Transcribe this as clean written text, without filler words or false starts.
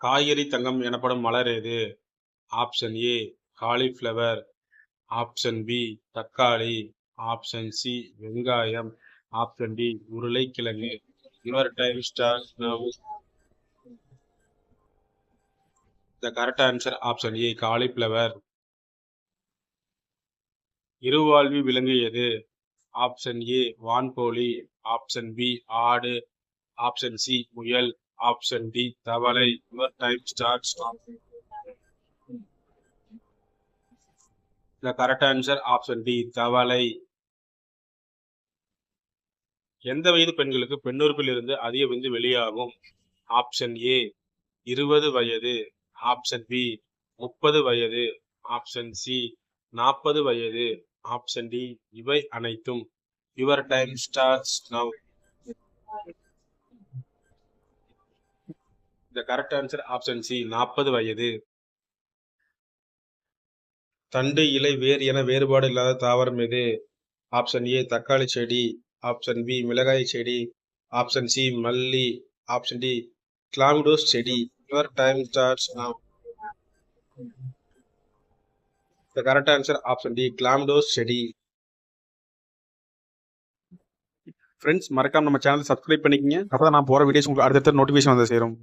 காய்கறி தங்கம் எனப்படும் மலர் எது? Option A cauliflower, option B தக்காளி, ஆப்ஷன் சி வெங்காயம், ஆப்ஷன் டி உருளைக்கிழங்கு. Your time starts now. The correct answer option A cauliflower. இருவாழ்வி விலங்கு எது? ஆப்ஷன் ஏ வான்கோழி, ஆப்ஷன் பி ஆடு, ஆப்ஷன் சி முயல், ஆப்ஷன் டி தவளை. Your time starts. The correct answer option D தவளை. எந்த வயது பெண்களுக்கு பெண்ணுறுப்பில் இருந்து அதிக விந்து வெளியாகும்? ஆப்ஷன் ஏ 20 வயது, ஆப்ஷன் பி 30 வயது, ஆப்ஷன் சி 40 வயது, ஆப்ஷன் டி இவை அனைத்தும். Your time starts now. The correct answer option C 40 வயது. தண்டு இலை வேர் என வேறுபாடு இல்லாத தாவரம் எது? ஆப்ஷன் ஏ தக்காளி செடி, ஆப்ஷன் பி மிளகாய் செடி, ஆப்ஷன் சி மல்லி, ஆப்ஷன் டி கிளாமிடோஸ் செடி. Your time starts now. The correct answer option D கிளாமிடோஸ் செடி. ஃப்ரெண்ட்ஸ் மறக்காம நம்ம சேனல் சப்ஸ்கிரைப் பண்ணிக்கங்க. அப்பதான் நான் போற வீடியோஸ் உங்களுக்கு அடுத்தடுத்த நோட்டிஃபிகேஷன் வந்து சேரும்.